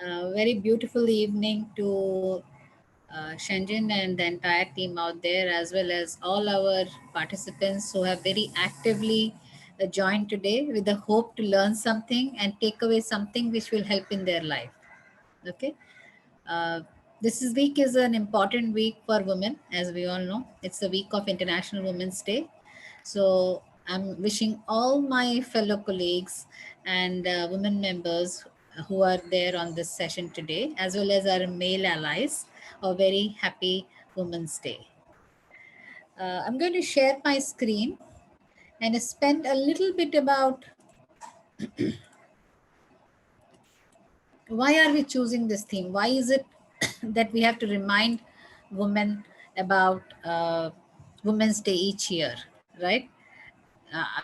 Very beautiful evening to Shenzhen and the entire team out there, as well as all our participants who have very actively joined today with the hope to learn something and take away something which will help in their life. Okay. Uh, this week is an important week for women, as we all know. It's the week of International Women's Day. So I'm wishing all my fellow colleagues and women members who are there on this session today, as well as our male allies, a very happy Women's Day. I'm going to share my screen and spend a little bit about why are we choosing this theme? Why is it that we have to remind women about Women's Day each year, right?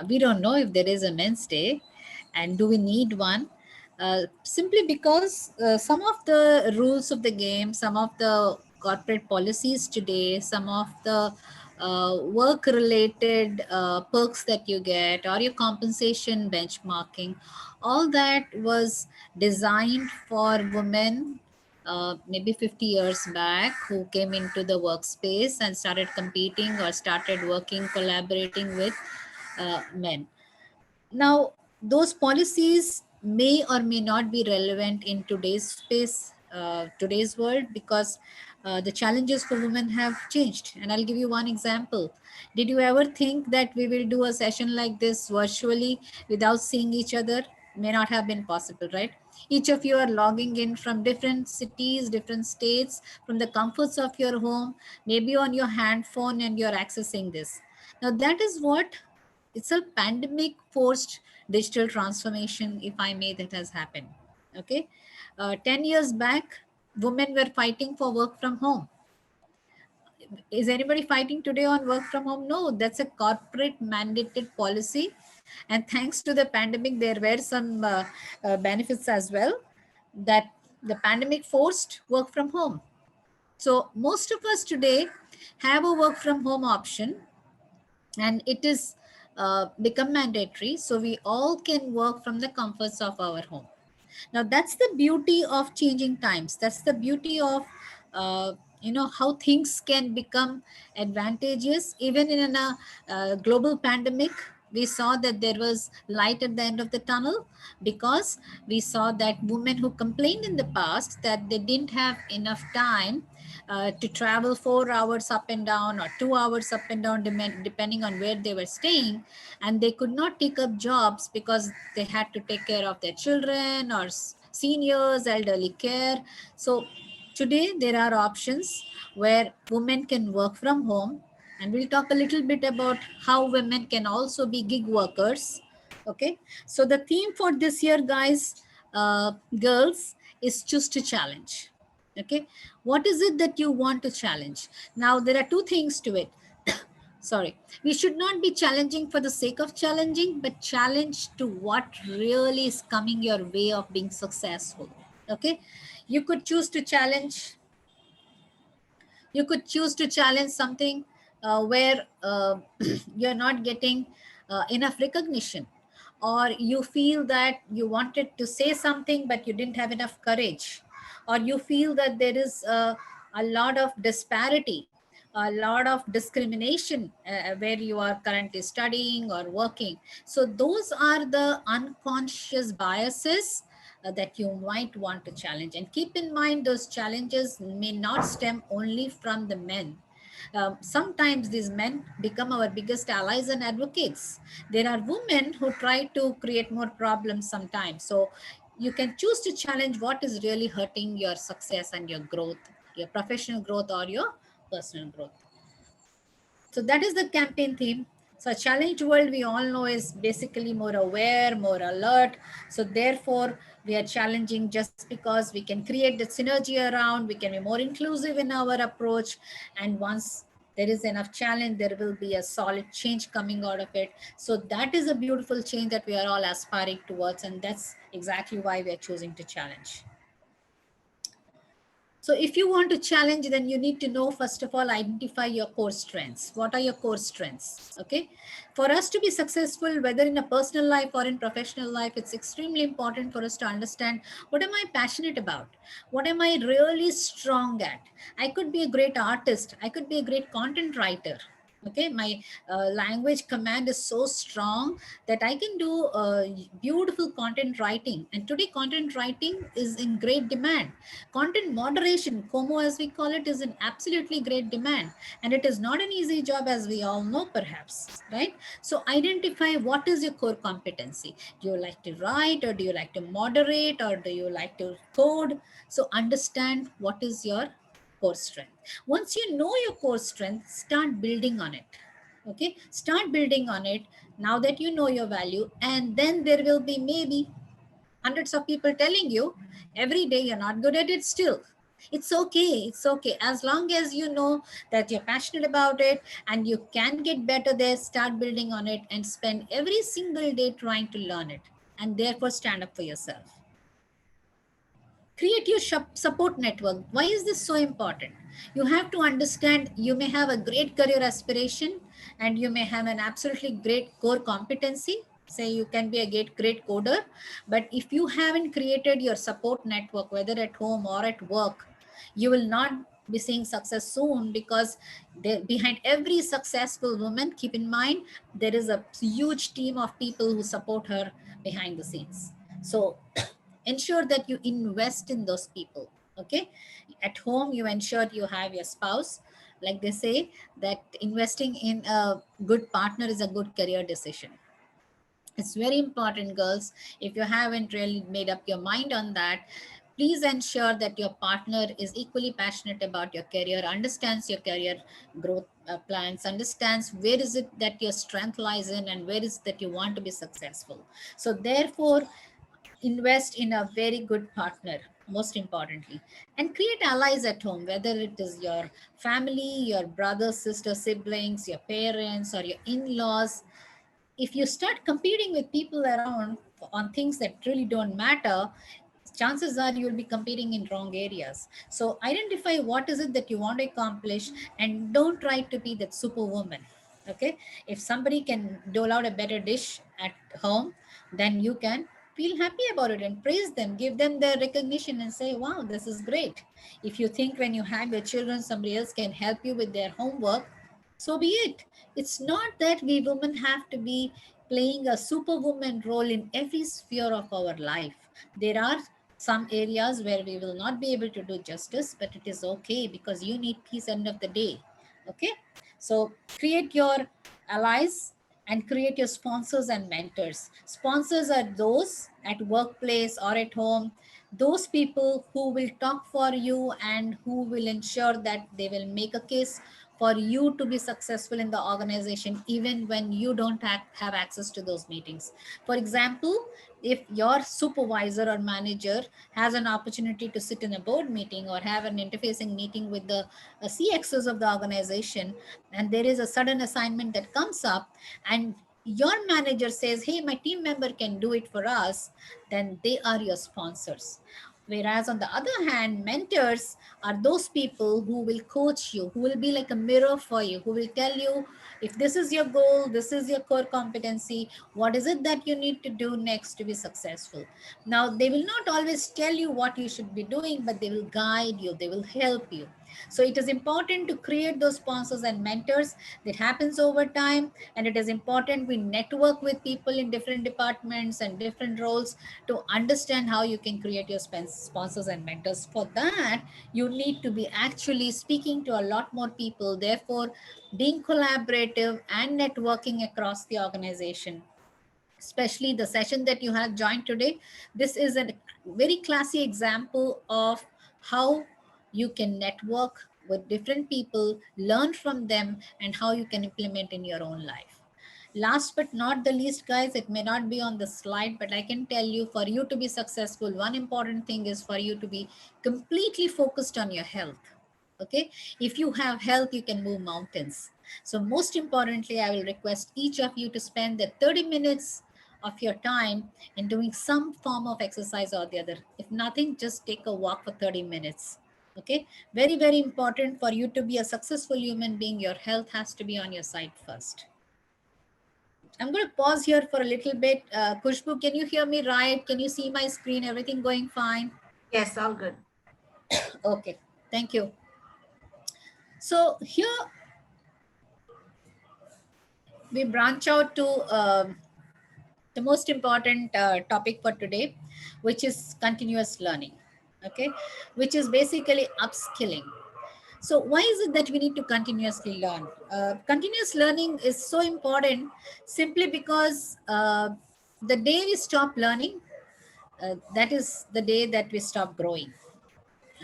We don't know if there is a Men's Day, and do we need one? Simply because some of the rules of the game, some of the corporate policies today, some of the work related perks that you get, or your compensation benchmarking, all that was designed for women maybe 50 years back, who came into the workspace and started competing or started working, collaborating with men. Now, those policies may or may not be relevant in today's space, today's world, because the challenges for women have changed. And I'll give you one example. Did you ever think that we will do a session like this virtually without seeing each other? May not have been possible, right? Each of you are logging in from different cities, different states, from the comforts of your home, maybe on your hand phone, and you're accessing this. Now, that is what it's a pandemic forced digital transformation, if I may, that has happened. Okay. 10 years back, women were fighting for work from home. Is anybody fighting today on work from home? No, that's a corporate mandated policy. And thanks to the pandemic, there were some benefits as well, that the pandemic forced work from home. So most of us today have a work from home option, and it is become mandatory, so we all can work from the comforts of our home. Now that's the beauty of changing times. That's the beauty of how things can become advantageous even in a global pandemic. We saw that there was light at the end of the tunnel, because we saw that women who complained in the past that they didn't have enough time to travel 4 hours up and down or 2 hours up and down, depending on where they were staying, and they could not take up jobs because they had to take care of their children or seniors, elderly care. So today there are options where women can work from home, and we'll talk a little bit about how women can also be gig workers. Okay, so the theme for this year, guys, girls, is choose to challenge. Okay, what is it that you want to challenge? Now there are two things to it. Sorry, we should not be challenging for the sake of challenging, but challenge to what really is coming your way of being successful. Okay, you could choose to challenge, something where you're not getting enough recognition, or you feel that you wanted to say something but you didn't have enough courage, or you feel that there is a lot of disparity, a lot of discrimination where you are currently studying or working. So those are the unconscious biases that you might want to challenge. And keep in mind, those challenges may not stem only from the men. Sometimes these men become our biggest allies and advocates. There are women who try to create more problems sometimes. So you can choose to challenge what is really hurting your success and your growth, your professional growth or your personal growth. So that is the campaign theme. So a challenged world, we all know, is basically more aware, more alert. So therefore, we are challenging just because we can create the synergy around, we can be more inclusive in our approach. And once there is enough challenge, there will be a solid change coming out of it. So that is a beautiful change that we are all aspiring towards. And that's exactly why we are choosing to challenge. So if you want to challenge, then you need to know, first of all, identify your core strengths. What are your core strengths? Okay. For us to be successful, whether in a personal life or in professional life, it's extremely important for us to understand, what am I passionate about? What am I really strong at? I could be a great artist. I could be a great content writer. Okay, my language command is so strong that I can do beautiful content writing, and today content writing is in great demand. Content moderation, como as we call it, is in absolutely great demand, and it is not an easy job, as we all know, perhaps, right? So identify what is your core competency. Do you like to write, or do you like to moderate, or do you like to code? So understand what is your core strength. Once you know your core strength, start building on it. Okay, start building on it now that you know your value, and then there will be maybe hundreds of people telling you every day you're not good at it still. It's okay. It's okay. As long as you know that you're passionate about it and you can get better there, start building on it and spend every single day trying to learn it. And therefore, stand up for yourself. Create your support network. Why is this so important? You have to understand, you may have a great career aspiration and you may have an absolutely great core competency. Say you can be a great coder, but if you haven't created your support network, whether at home or at work, you will not be seeing success soon, because behind every successful woman, keep in mind, there is a huge team of people who support her behind the scenes. So ensure that you invest in those people. Okay, at home you ensure you have your spouse. Like they say that investing in a good partner is a good career decision. It's very important, girls. If you haven't really made up your mind on that, please ensure that your partner is equally passionate about your career, understands your career growth plans, understands where is it that your strength lies in and where is that you want to be successful. So therefore, invest in a very good partner, most importantly, and create allies at home, whether it is your family, your brothers, sisters, siblings, your parents, or your in-laws. If you start competing with people around on things that really don't matter, chances are you will be competing in wrong areas. So identify what is it that you want to accomplish, and don't try to be that superwoman. Okay, if somebody can dole out a better dish at home, then you can feel happy about it and praise them, give them the recognition and say, wow, this is great. If you think when you have your children somebody else can help you with their homework, so be it. It's not that we women have to be playing a superwoman role in every sphere of our life. There are some areas where we will not be able to do justice, but it is okay, because you need peace end of the day. Okay, so create your allies and create your sponsors and mentors. Sponsors are those at workplace or at home, those people who will talk for you and who will ensure that they will make a case for you to be successful in the organization, even when you don't have access to those meetings. For example, if your supervisor or manager has an opportunity to sit in a board meeting or have an interfacing meeting with the CXOs of the organization, and there is a sudden assignment that comes up, and your manager says, hey, my team member can do it for us, then they are your sponsors. Whereas on the other hand, mentors are those people who will coach you, who will be like a mirror for you, who will tell you, if this is your goal, this is your core competency, what is it that you need to do next to be successful. Now, they will not always tell you what you should be doing, but they will guide you, they will help you. So it is important to create those sponsors and mentors. That happens over time, and it is important we network with people in different departments and different roles to understand how you can create your sponsors and mentors. For that, you need to be actually speaking to a lot more people, therefore being collaborative and networking across the organization. Especially the session that you have joined today, this is a very classy example of how you can network with different people, learn from them, and how you can implement in your own life. Last but not the least, guys, it may not be on the slide, but I can tell you, for you to be successful, one important thing is for you to be completely focused on your health. Okay, if you have health, you can move mountains. So most importantly, I will request each of you to spend the 30 minutes of your time in doing some form of exercise or the other. If nothing, just take a walk for 30 minutes. Okay, very, very important. For you to be a successful human being, your health has to be on your side first. I'm going to pause here for a little bit. Kushbu, can you hear me right? Can you see my screen? Everything going fine? Yes, all good. Okay, thank you. So here we branch out to the most important topic for today, which is continuous learning. Okay, which is basically upskilling. So why is it that we need to continuously learn? Continuous learning is so important simply because the day we stop learning, that is the day that we stop growing.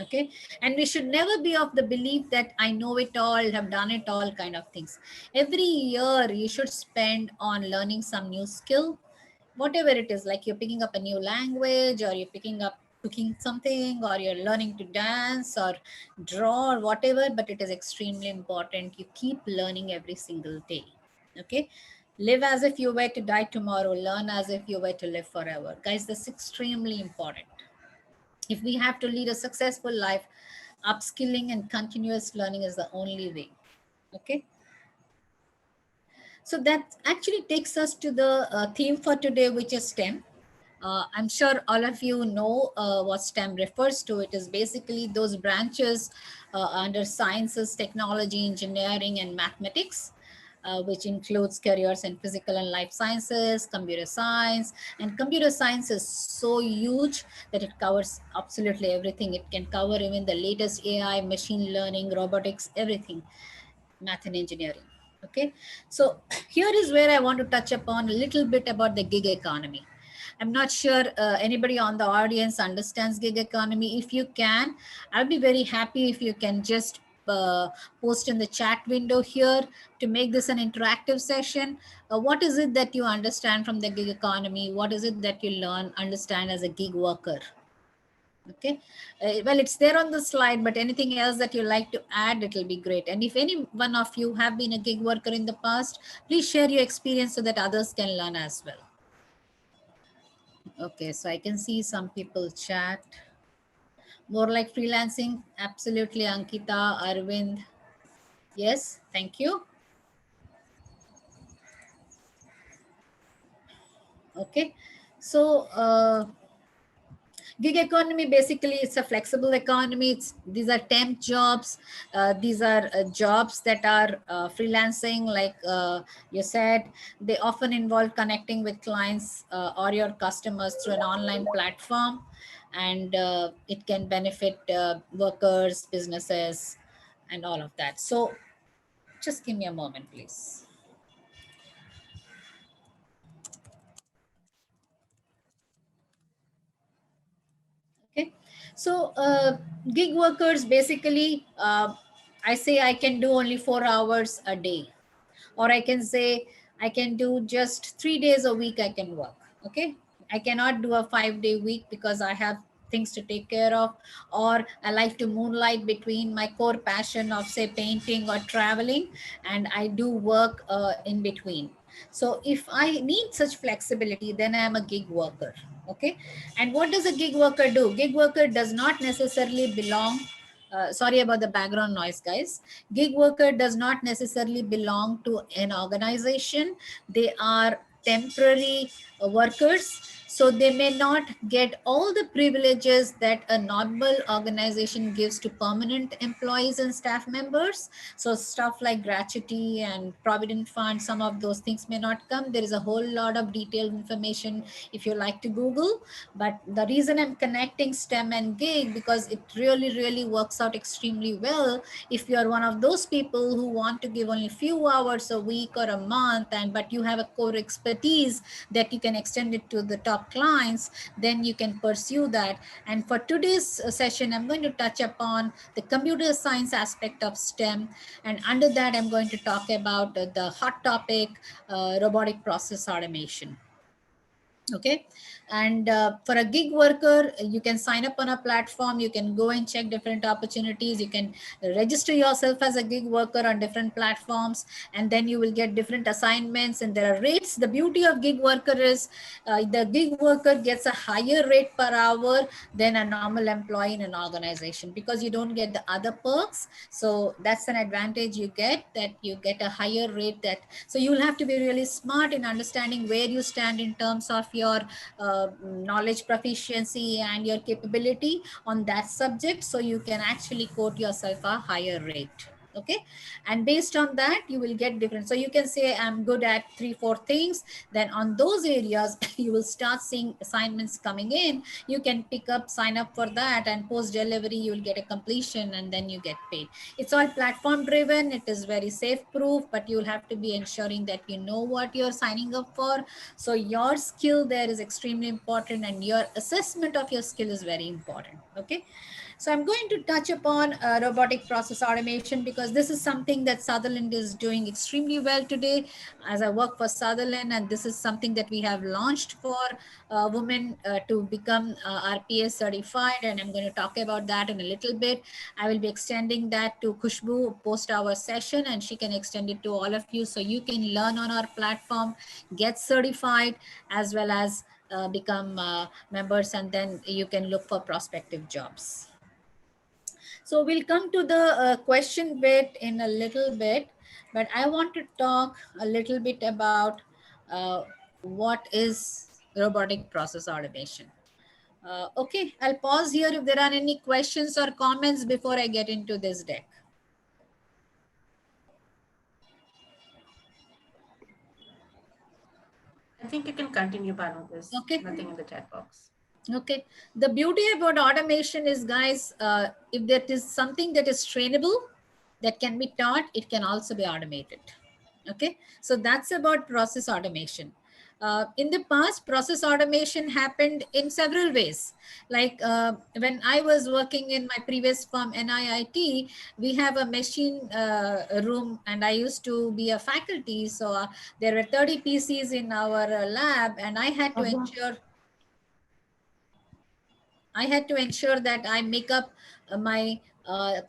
Okay, and we should never be of the belief that I know it all, have done it all kind of things. Every year you should spend on learning some new skill, whatever it is, like you're picking up a new language, or you're picking up cooking something, or you're learning to dance or draw or whatever, but it is extremely important you keep learning every single day. Okay, live as if you were to die tomorrow, learn as if you were to live forever, guys. That's extremely important. If we have to lead a successful life, upskilling and continuous learning is the only way. Okay, so that actually takes us to the theme for today, which is STEM. I'm sure all of you know what STEM refers to. It is basically those branches under sciences, technology, engineering, and mathematics, which includes careers in physical and life sciences, computer science. And computer science is so huge that it covers absolutely everything. It can cover even the latest AI, machine learning, robotics, everything, math and engineering. Okay, so here is where I want to touch upon a little bit about the gig economy. I'm not sure anybody on the audience understands gig economy. If you can, I'll be very happy if you can just post in the chat window here to make this an interactive session. What is it that you understand from the gig economy? What is it that you learn, understand as a gig worker? Okay, well, it's there on the slide, but anything else that you like to add, it'll be great. And if any one of you have been a gig worker in the past, please share your experience so that others can learn as well. Okay, so I can see some people chat. More like freelancing. Absolutely, Ankita, Arvind. Yes, thank you. Okay, so gig economy basically it's a flexible economy. These are temp jobs. These are jobs that are freelancing, like you said. They often involve connecting with clients or your customers through an online platform, and it can benefit workers, businesses, and all of that. So just give me a moment, please. Okay, so gig workers basically, I say I can do only 4 hours a day, or I can say I can do just 3 days a week I can work. Okay, I cannot do a 5 day week because I have things to take care of, or I like to moonlight between my core passion of say painting or traveling, and I do work in between. So if I need such flexibility, then I am a gig worker. Okay, and what does a gig worker do? Gig worker does not necessarily belong, sorry about the background noise, guys. Gig worker does not necessarily belong to an organization. They are temporary workers, so they may not get all the privileges that a normal organization gives to permanent employees and staff members. So stuff like gratuity and provident fund, some of those things may not come. There is a whole lot of detailed information if you like to Google. But the reason I'm connecting STEM and gig, because it really works out extremely well if you're one of those people who want to give only a few hours a week or a month, and but you have a core expertise that you can extend it to the top clients, then you can pursue that. And for today's session, I'm going to touch upon the computer science aspect of STEM, and under that I'm going to talk about the hot topic, robotic process automation. Okay. And for a gig worker, you can sign up on a platform, you can go and check different opportunities, you can register yourself as a gig worker on different platforms, and then you will get different assignments, and there are rates. The beauty of gig worker is the gig worker gets a higher rate per hour than a normal employee in an organization, because you don't get the other perks. So that's an advantage you get, that you get a higher rate. That so you'll have to be really smart in understanding where you stand in terms of your knowledge proficiency and your capability on that subject, so you can actually quote yourself a higher rate. Okay. And based on that, you will get different. So you can say I'm good at 3-4 things, then on those areas you will start seeing assignments coming in. You can pick up, sign up for that, and post delivery you will get a completion, and then you get paid. It's all platform driven, it is very safe proof, but you'll have to be ensuring that you know what you're signing up for. So your skill there is extremely important, and your assessment of your skill is very important. Okay. So I'm going to touch upon robotic process automation, because this is something that Sutherland is doing extremely well today. As I work for Sutherland, and this is something that we have launched for women to become RPA certified, and I'm going to talk about that in a little bit. I will be extending that to Khushbu post our session, and she can extend it to all of you, so you can learn on our platform, get certified, as well as become members, and then you can look for prospective jobs. So we'll come to the question bit in a little bit, but I want to talk a little bit about what is robotic process automation. Okay, I'll pause here if there are any questions or comments before I get into this deck. I think you can continue, Banu. There's Okay. nothing in the chat box. Okay. The beauty about automation is, guys, if that is something that is trainable, that can be taught, it can also be automated. Okay. So that's about process automation. In the past, process automation happened in several ways. Like when I was working in my previous firm, NIIT, we have a machine room, and I used to be a faculty. So there were 30 PCs in our lab, and I had to ensure that I make up my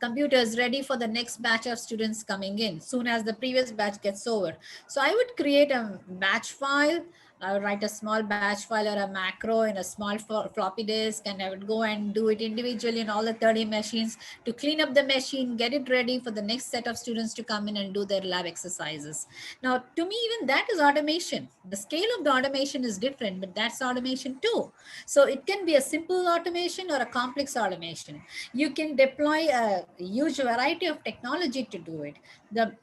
computers ready for the next batch of students coming in soon as the previous batch gets over. So I would create a batch file. I would write a small batch file or a macro in a small floppy disk, and I would go and do it individually in all the 30 machines to clean up the machine, get it ready for the next set of students to come in and do their lab exercises. Now, to me, even that is automation. The scale of the automation is different, but that's automation too. So it can be a simple automation or a complex automation. You can deploy a huge variety of technology to do it. The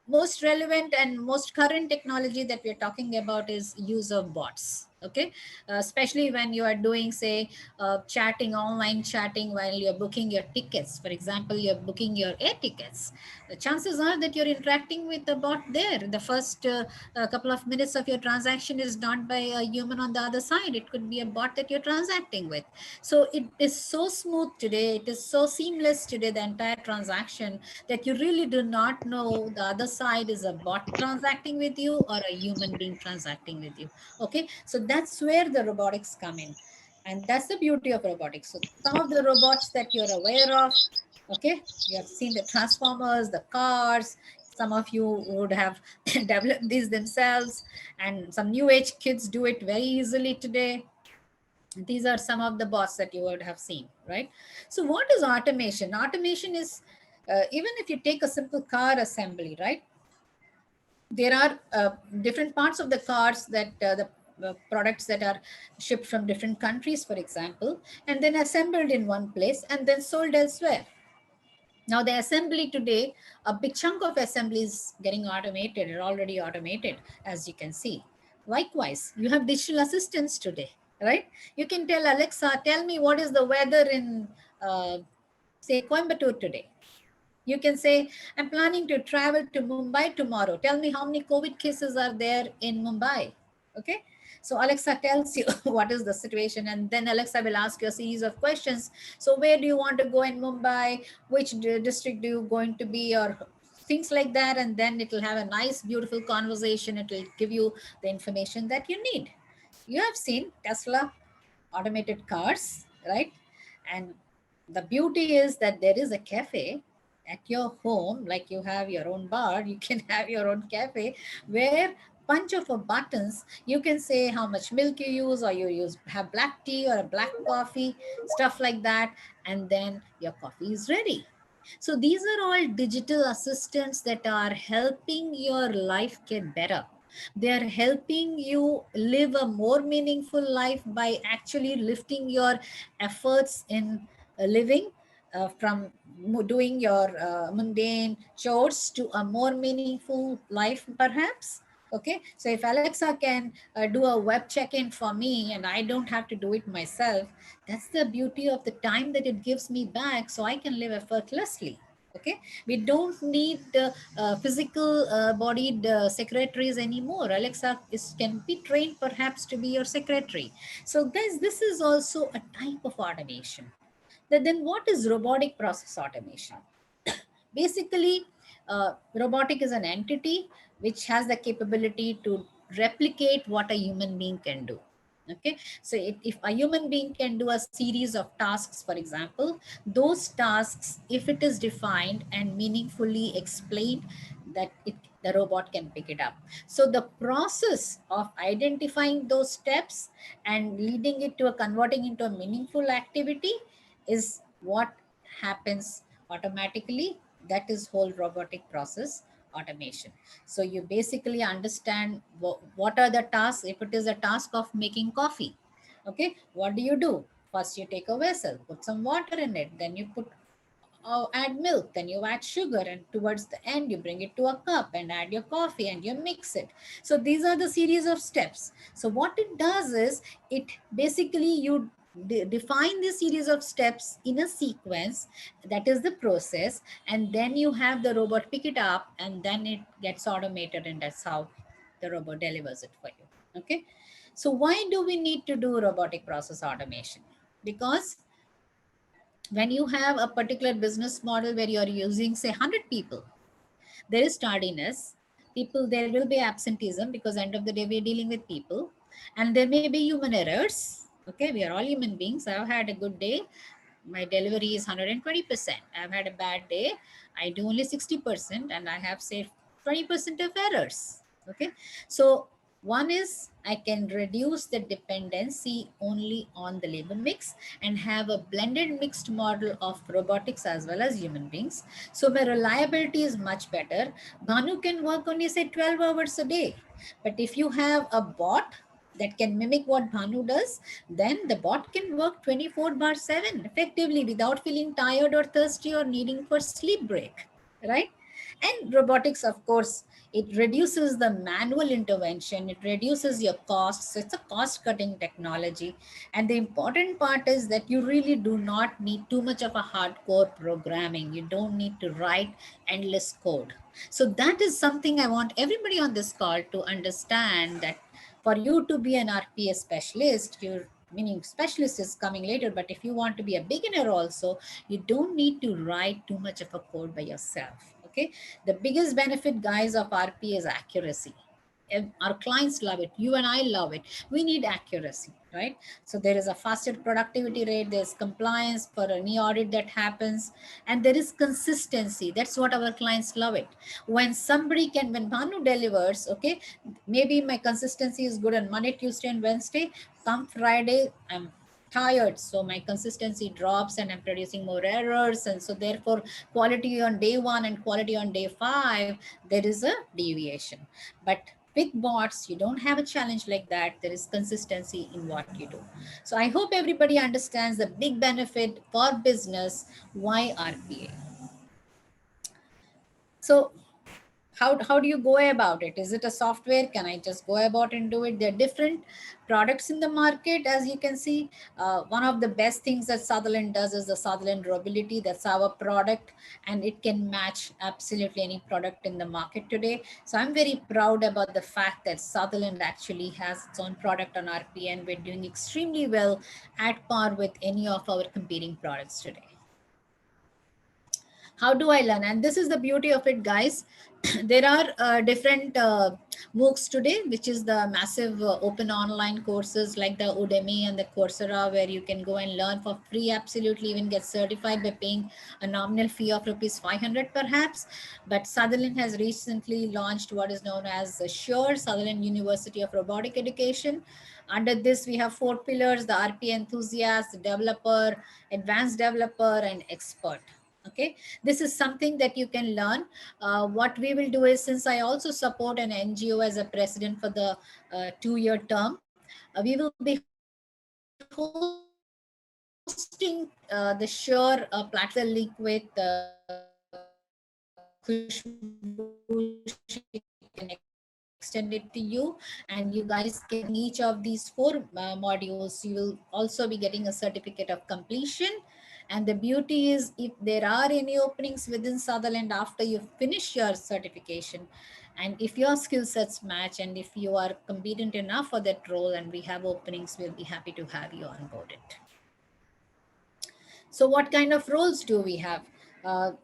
most relevant and most current technology that we're talking about is use of bots. Okay. Especially when you are doing, say, chatting, online chatting, while you're booking your tickets. For example, you're booking your air tickets. The chances are that you're interacting with the bot there. The first couple of minutes of your transaction is done by a human on the other side. It could be a bot that you're transacting with. So it is so smooth today. It is so seamless today, the entire transaction, that you really do not know the other side is a bot transacting with you or a human being transacting with you. Okay. So that's where the robotics come in. And that's the beauty of robotics. So some of the robots that you're aware of, okay, you have seen the transformers, the cars. Some of you would have developed these themselves, and some new age kids do it very easily today. These are some of the bots that you would have seen, right? So what is automation? Automation is, even if you take a simple car assembly, right? There are different parts of the cars that the products that are shipped from different countries, for example, and then assembled in one place and then sold elsewhere. Now, the assembly today, a big chunk of assembly is getting automated or already automated, as you can see. Likewise, you have digital assistants today, right? You can tell Alexa, tell me what is the weather in, say, Coimbatore today. You can say, I'm planning to travel to Mumbai tomorrow. Tell me how many COVID cases are there in Mumbai. Okay. So Alexa tells you what is the situation, and then Alexa will ask you a series of questions. So where do you want to go in Mumbai? Which district do you going to be, or things like that. And then it will have a nice, beautiful conversation. It will give you the information that you need. You have seen Tesla automated cars, right? And the beauty is that there is a cafe at your home, like you have your own bar, you can have your own cafe where punch of a buttons you can say how much milk you use, or you use have black tea or a black coffee, stuff like that, and then your coffee is ready. So these are all digital assistants that are helping your life get better. They are helping you live a more meaningful life by actually lifting your efforts in living, from doing your mundane chores to a more meaningful life, perhaps. Okay, so if Alexa can do a web check-in for me and I don't have to do it myself, that's the beauty of the time that it gives me back, so I can live effortlessly. Okay, we don't need physical bodied secretaries anymore. Alexa can be trained perhaps to be your secretary. So guys, this is also a type of automation. Then what is robotic process automation? Basically, robotic is an entity which has the capability to replicate what a human being can do. Okay, so if a human being can do a series of tasks, for example, those tasks, if it is defined and meaningfully explained, that the robot can pick it up. So the process of identifying those steps and leading it to a converting into a meaningful activity is what happens automatically. That is whole robotic process automation. So you basically understand what are the tasks. If it is a task of making coffee, okay, what do? First you take a vessel, put some water in it, then you put add milk, then you add sugar, and towards the end you bring it to a cup and add your coffee and you mix it. So these are the series of steps. So what it does is, it basically you define the series of steps in a sequence. That is the process, and then you have the robot pick it up, and then it gets automated, and that's how the robot delivers it for you. Okay, so why do we need to do robotic process automation? Because when you have a particular business model where you're using say 100 people, there is tardiness. People, there will be absenteeism, because end of the day we're dealing with people, and there may be human errors. Okay, we are all human beings. I've had a good day, my delivery is 120%. I've had a bad day, I do only 60%, and I have say 20% of errors. Okay, so one is I can reduce the dependency only on the labor mix and have a blended mixed model of robotics as well as human beings. So my reliability is much better. Bhanu can work only say 12 hours a day. But if you have a bot that can mimic what Bhanu does, then the bot can work 24 bar 7 effectively without feeling tired or thirsty or needing for sleep break, right? And robotics, of course, it reduces the manual intervention, it reduces your costs. So it's a cost cutting technology. And the important part is that you really do not need too much of a hardcore programming. You don't need to write endless code. So that is something I want everybody on this call to understand, that for you to be an RPA specialist, you're meaning specialist is coming later, but if you want to be a beginner also, you don't need to write too much of a code by yourself. Okay, the biggest benefit, guys, of RPA is accuracy. Our clients love it, you and I love it. We need accuracy, right? So there is a faster productivity rate, there's compliance for any audit that happens, and there is consistency. That's what our clients love it. When somebody can, when Bhanu delivers, okay, maybe my consistency is good on Monday, Tuesday, and Wednesday. Come Friday, I'm tired, so my consistency drops and I'm producing more errors, and so therefore quality on day 1 and quality on day 5, there is a deviation. But with bots, you don't have a challenge like that. There is consistency in what you do. So I hope everybody understands the big benefit for business why RPA. So how do you go about it? Is it a software? Can I just go about and do it? There are different products in the market, as you can see. One of the best things that Sutherland does is the Sutherland Robility. That's our product, and it can match absolutely any product in the market today. So I'm very proud about the fact that Sutherland actually has its own product on RPA, and we're doing extremely well, at par with any of our competing products today. How do I learn? And this is the beauty of it, guys. There are different MOOCs today, which is the massive open online courses like the Udemy and the Coursera, where you can go and learn for free, absolutely, even get certified by paying a nominal fee of rupees 500 perhaps. But Sutherland has recently launched what is known as SURE, Sutherland University of Robotic Education. Under this, we have 4 pillars: the RPA enthusiast, developer, advanced developer, and expert. Okay, this is something that you can learn. What we will do is, since I also support an NGO as a president for the 2-year term, we will be hosting the SURE platform. I'll share the link with Khushbu. She can extend it to you, and you guys can, using each of these 4 modules, you will also be getting a certificate of completion. And the beauty is, if there are any openings within Sutherland after you finish your certification, and if your skill sets match, and if you are competent enough for that role and we have openings, we'll be happy to have you onboarded. So what kind of roles do we have?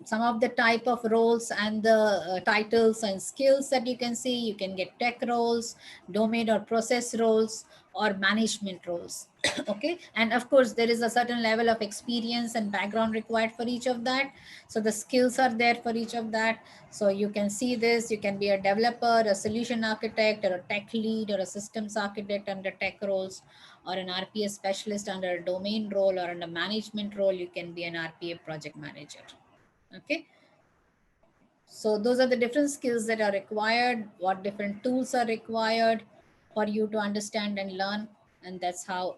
Some of the type of roles and the titles and skills that you can see: you can get tech roles, domain or process roles, or management roles. Okay, and of course there is a certain level of experience and background required for each of that. So the skills are there for each of that. So you can see this: you can be a developer, a solution architect, or a tech lead, or a systems architect under tech roles, or an RPA specialist under a domain role, or under management role, you can be an RPA project manager. Okay. So those are the different skills that are required, what different tools are required for you to understand and learn. And that's how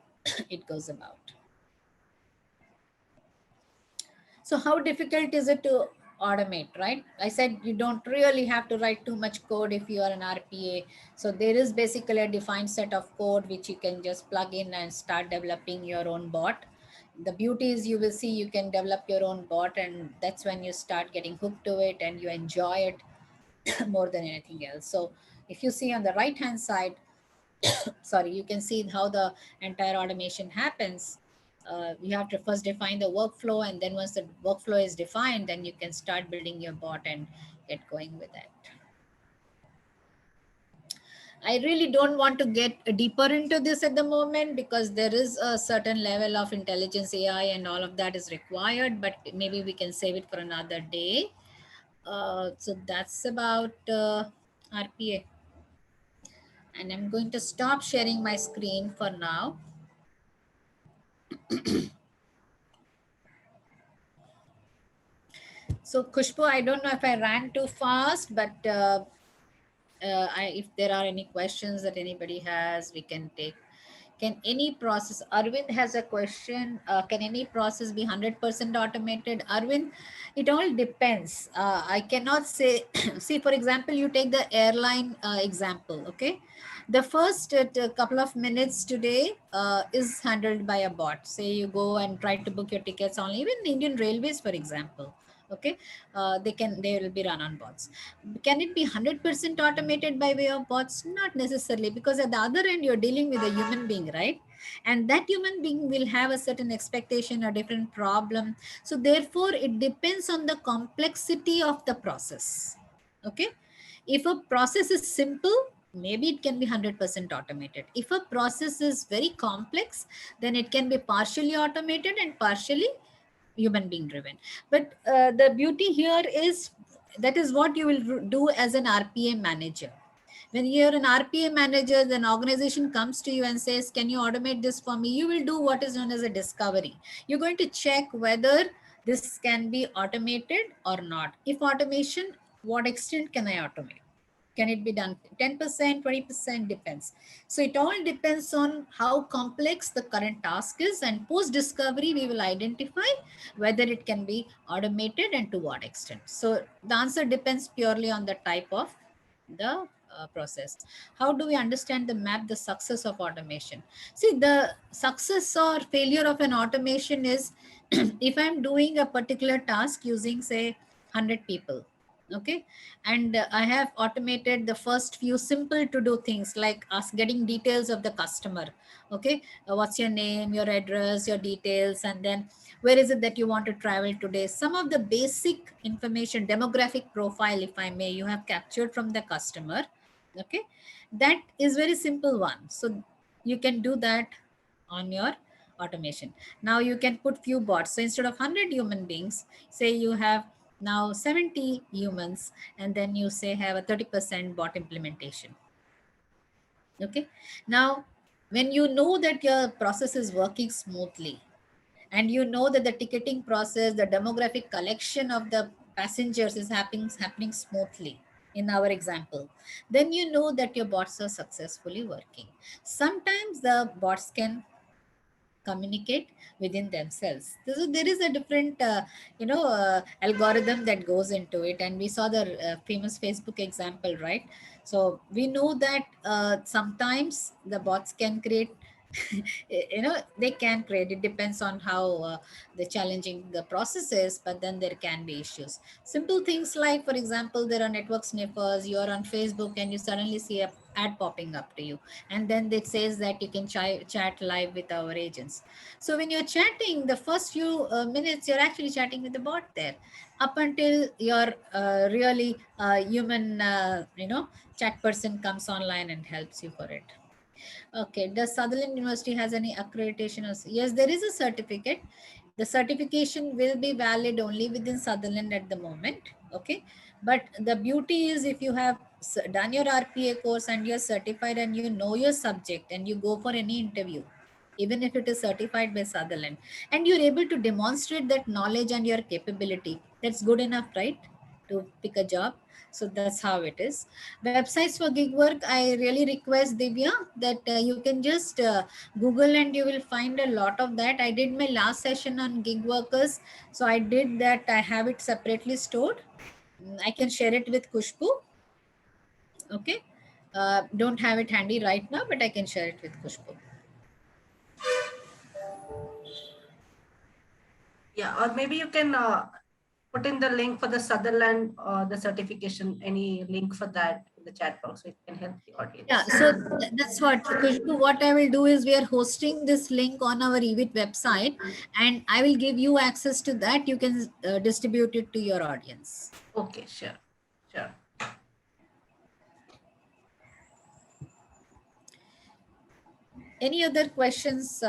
it goes about. So how difficult is it to automate, right? I said you don't really have to write too much code if you are an RPA. So there is basically a defined set of code which you can just plug in and start developing your own bot. The beauty is, you will see, you can develop your own bot, and that's when you start getting hooked to it and you enjoy it more than anything else. So if you see on the right hand side, sorry, you can see how the entire automation happens. You have to first define the workflow, and then once the workflow is defined, then you can start building your bot and get going with it. I really don't want to get deeper into this at the moment, because there is a certain level of intelligence, AI, and all of that is required, but maybe we can save it for another day. So that's about RPA. And I'm going to stop sharing my screen for now. So Khushbu, I don't know if I ran too fast, but if there are any questions that anybody has, we can take. Can any process, Arvind has a question, can any process be 100% automated? Arvind, it all depends. I cannot say, see, for example, you take the airline example, okay? The first couple of minutes today is handled by a bot. Say you go and try to book your tickets on even Indian Railways, for example. Okay, they will be run on bots. Can it be 100% automated by way of bots? Not necessarily, because at the other end you're dealing with a human being, right? And that human being will have a certain expectation, a different problem. So therefore it depends on the complexity of the process. Okay, if a process is simple, maybe it can be 100% automated. If a process is very complex, then it can be partially automated and partially human being driven. But the beauty here is, that is what you will do as an RPA manager. When you're an RPA manager, then organization comes to you and says, can you automate this for me? You will do what is known as a discovery. You're going to check whether this can be automated or not. If automation, what extent can I automate? Can it be done 10%, 20%? Depends. So it all depends on how complex the current task is, and post discovery, we will identify whether it can be automated and to what extent. So the answer depends purely on the type of the process. How do we understand the map, the success of automation? See, the success or failure of an automation is if I'm doing a particular task using, say, 100 people. Okay, and I have automated the first few simple to do things like us getting details of the customer. Okay, what's your name, your address, your details, and then where is it that you want to travel today. Some of the basic information, demographic profile, if I may, you have captured from the customer. Okay, that is very simple one, so you can do that on your automation. Now you can put few bots, so instead of 100 human beings, say you have now 70 humans, and then you say have a 30% bot implementation. Okay, now when you know that your process is working smoothly, and you know that the ticketing process, the demographic collection of the passengers is happening smoothly in our example, then you know that your bots are successfully working. Sometimes the bots can communicate within themselves. So there is a different, algorithm that goes into it. And we saw the famous Facebook example, right? So we know that sometimes the bots can create, they can create. It depends on how the challenging the process is, but then there can be issues. Simple things like, for example, there are network sniffers. You are on Facebook and you suddenly see a ad popping up to you, and then it says that you can chat live with our agents. So when you're chatting, the first few minutes you're actually chatting with the bot there, up until your really human chat person comes online and helps you for it. Okay, does Sutherland University has any accreditation? Yes, there is a certificate. The certification will be valid only within Sutherland at the moment. Okay, but the beauty is if you have done your RPA course and you're certified and you know your subject and you go for any interview, even if it is certified by Sutherland, and you're able to demonstrate that knowledge and your capability, that's good enough, right, to pick a job. So that's how it is. Websites for gig work, I really request Divya that you can just Google and you will find a lot of that. I did my last session on gig workers, so I did that. I have it separately stored. I can share it with Kushbu. Okay, don't have it handy right now, but I can share it with Kushbu. Yeah, or maybe you can put in the link for the Sutherland, the certification, any link for that in the chat box, so it can help the Yeah, audience. so that's what, Kushbu, what I will do is we are hosting this link on our EVIT website, and I will give you access to that. You can distribute it to your audience. Okay, sure, sure. Any other questions?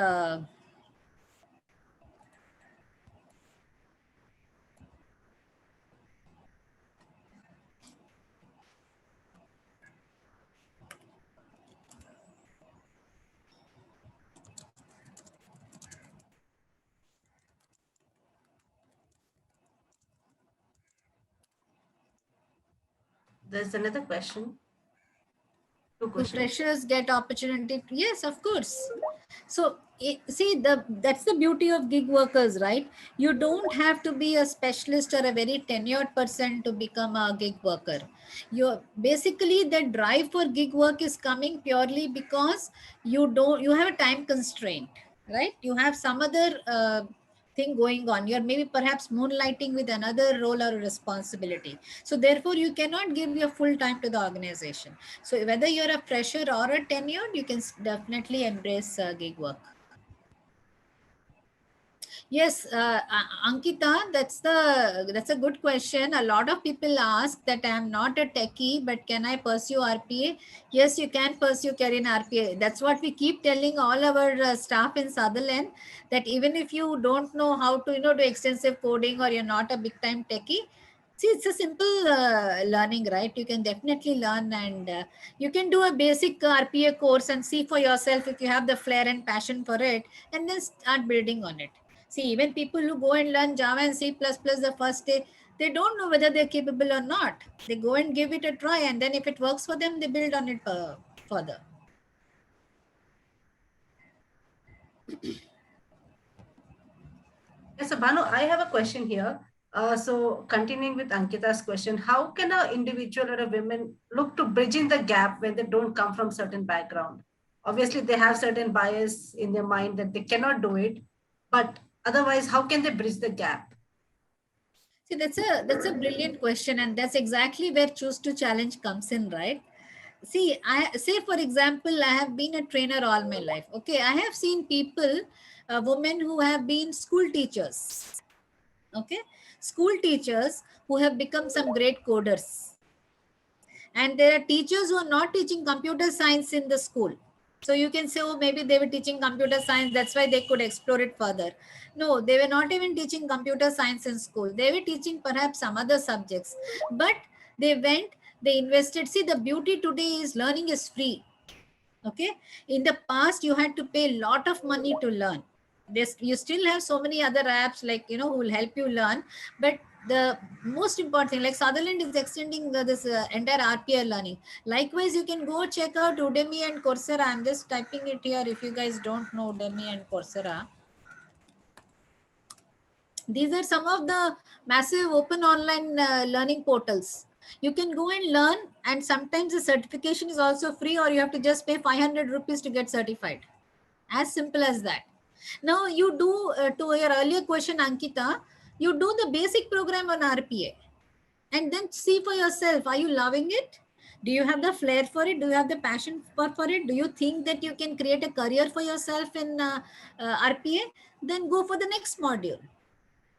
There's another question. Two Do questions. freshers get opportunity? Yes, of course. So see, that's the beauty of gig workers, right? You don't have to be a specialist or a very tenured person to become a gig worker. You basically, the drive for gig work is coming purely because you have a time constraint, right? You have some other thing going on. You're maybe perhaps moonlighting with another role or responsibility. So therefore, you cannot give your full time to the organization. So whether you're a fresher or a tenured, you can definitely embrace gig work. Yes, Ankita, that's a good question. A lot of people ask that I'm not a techie, but can I pursue RPA? Yes, you can pursue career in RPA. That's what we keep telling all our staff in Sutherland, that even if you don't know how to do extensive coding, or you're not a big time techie, see, it's a simple learning, right? You can definitely learn, and you can do a basic RPA course and see for yourself if you have the flair and passion for it, and then start building on it. See, even people who go and learn Java and C++ the first day, they don't know whether they're capable or not. They go and give it a try, and then if it works for them, they build on it further. Yes, so Bhanu, I have a question here. So continuing with Ankita's question, how can an individual or a woman look to bridging the gap when they don't come from certain background? Obviously, they have certain bias in their mind that they cannot do it, but otherwise, how can they bridge the gap? See, that's a brilliant question, and that's exactly where choose to challenge comes in, right? See, I say for example, I have been a trainer all my life. Okay, I have seen people, women who have been school teachers. Okay, school teachers who have become some great coders, and there are teachers who are not teaching computer science in the school. So you can say, oh, maybe they were teaching computer science, that's why they could explore it further. No, they were not even teaching computer science in school, they were teaching perhaps some other subjects, but they went, they invested. See, the beauty today is learning is free. Okay, in the past you had to pay a lot of money to learn. This, you still have so many other apps, like, you know, who will help you learn, but the most important thing, like Sutherland is extending this entire RPA learning. Likewise, you can go check out Udemy and Coursera. I'm just typing it here. If you guys don't know Udemy and Coursera, these are some of the massive open online learning portals. You can go and learn, and sometimes the certification is also free, or you have to just pay 500 rupees to get certified. As simple as that. Now you do, to your earlier question, Ankita, you do the basic program on RPA and then see for yourself, are you loving it? Do you have the flair for it? Do you have the passion for it? Do you think that you can create a career for yourself in RPA? Then go for the next module.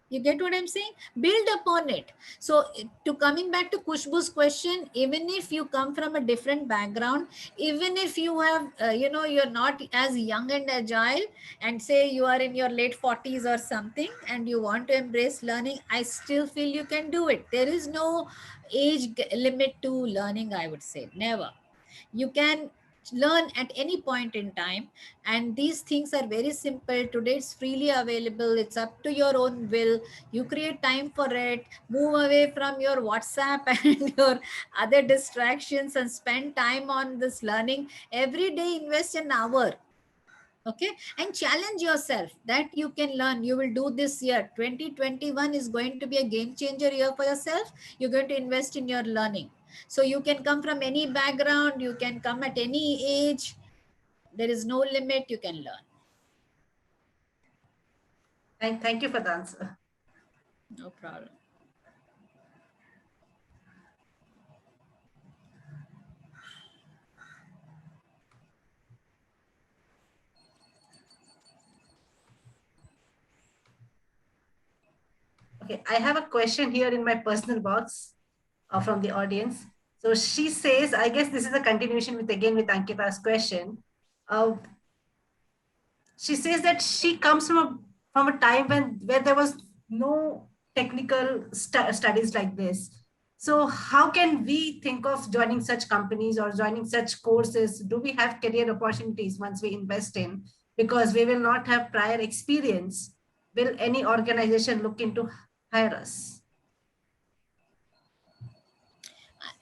You get what I'm saying? Build upon it. So to coming back to Kushbu's question, even if you come from a different background, even if you have, you're not as young and agile, and say you are in your late 40s or something, and you want to embrace learning, I still feel you can do it. There is no limit to learning, I would say. Never. You can learn at any point in time, and these things are very simple today. It's freely available, it's up to your own will. You create time for it, move away from your WhatsApp and your other distractions, and spend time on this learning every day. Invest an hour. Okay, and challenge yourself that you can learn. You will do this year. 2021 is going to be a game changer year for yourself. You're going to invest in your learning. So you can come from any background, you can come at any age. There is no limit, you can learn. Thank you for the answer. No problem. Okay, I have a question here in my personal box from the audience. So she says, I guess this is a continuation with Ankita's question. She says that she comes from a time where there was no technical studies like this. So how can we think of joining such companies or joining such courses? Do we have career opportunities once we invest in? Because we will not have prior experience. Will any organization look into hire us?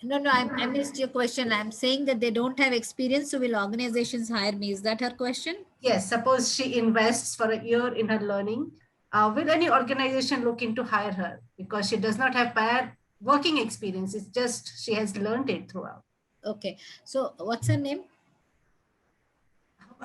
No, I missed your question. I'm saying that they don't have experience, so will organizations hire me? Is that her question? Yes, suppose she invests for a year in her learning. Will any organization look into hire her because she does not have prior working experience? It's just she has learned it throughout. Okay, so what's her name?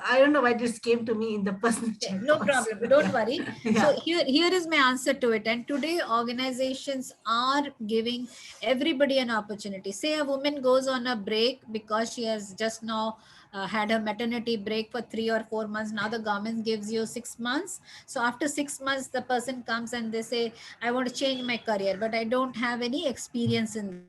I don't know why this came to me in the personal chat No box. problem, don't worry. Yeah. So here is my answer to it. And today organizations are giving everybody an opportunity. Say a woman goes on a break because she has just now had her maternity break for 3 or 4 months. Now the government gives you 6 months. So after 6 months, the person comes and they say, I want to change my career, but I don't have any experience in that.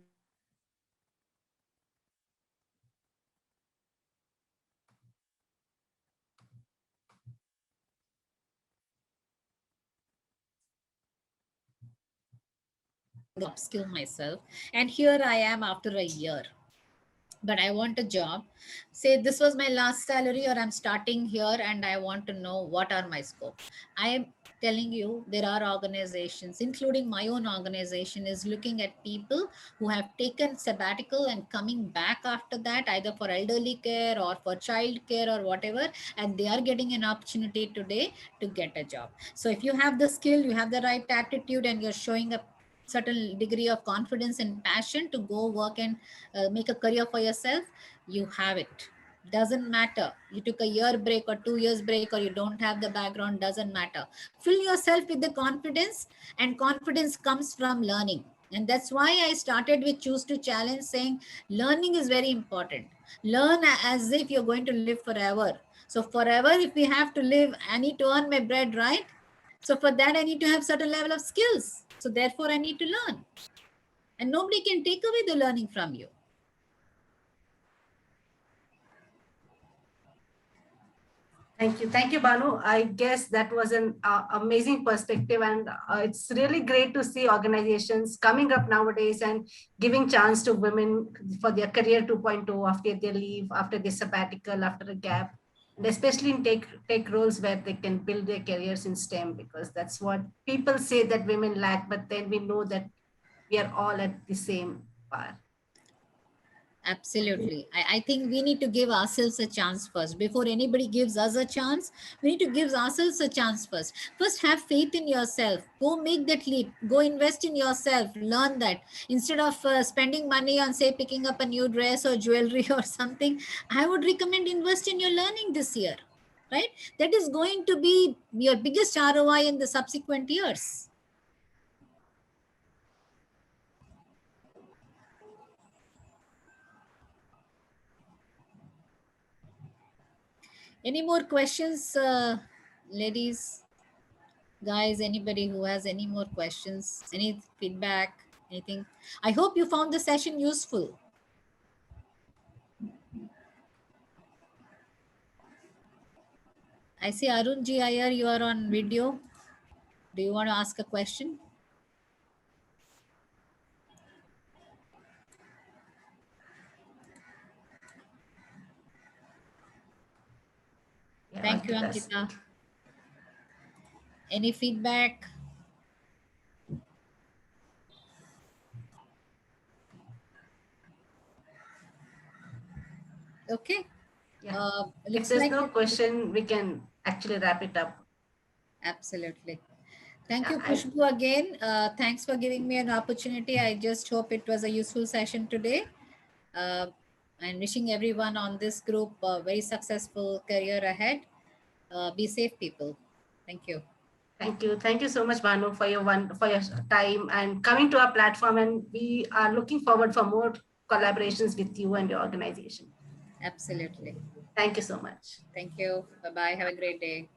Upskill myself, and here I am after a year, but I want a job. Say this was my last salary, or I'm starting here and I want to know what are my scope. I am telling you, there are organizations, including my own organization, is looking at people who have taken sabbatical and coming back after that, either for elderly care or for child care or whatever, and they are getting an opportunity today to get a job. So if you have the skill, you have the right attitude, and you're showing a certain degree of confidence and passion to go work and make a career for yourself, you have it. Doesn't matter. You took a year break or 2 years break, or you don't have the background, doesn't matter. Fill yourself with the confidence, and confidence comes from learning. And that's why I started with Choose to Challenge, saying learning is very important. Learn as if you're going to live forever. So forever, if we have to live, I need to earn my bread, right? So for that, I need to have certain level of skills. So therefore, I need to learn. And nobody can take away the learning from you. Thank you, Banu. I guess that was an amazing perspective, and it's really great to see organizations coming up nowadays and giving chance to women for their career 2.0 after they leave, after their sabbatical, after a gap, and especially in take roles where they can build their careers in STEM, because that's what people say that women lack, but then we know that we are all at the same par. Absolutely. I think we need to give ourselves a chance first. Before anybody gives us a chance, we need to give ourselves a chance first. First, have faith in yourself. Go make that leap. Go invest in yourself. Learn that. Instead of spending money on, say, picking up a new dress or jewelry or something, I would recommend invest in your learning this year, right? That is going to be your biggest ROI in the subsequent years. Any more questions, ladies? Guys, anybody who has any more questions, any feedback, anything? I hope you found the session useful. I see Arun G. Iyer, you are on video. Do you want to ask a question? Yeah, Thank you, Ankita. Any feedback? Okay. Yeah. If Looks there's like no question, we can actually wrap it up. absolutely. Thank Yeah, you, Khushbu, again. Thanks for giving me an opportunity. I just hope it was a useful session today. Uh, and wishing everyone on this group a very successful career ahead. Be safe, people. Thank you. thank you. Thank you so much, Banu, for your time and coming to our platform. And we are looking forward for more collaborations with you and your organization. Absolutely. Thank you so much. Thank you. Bye bye. Have a great day.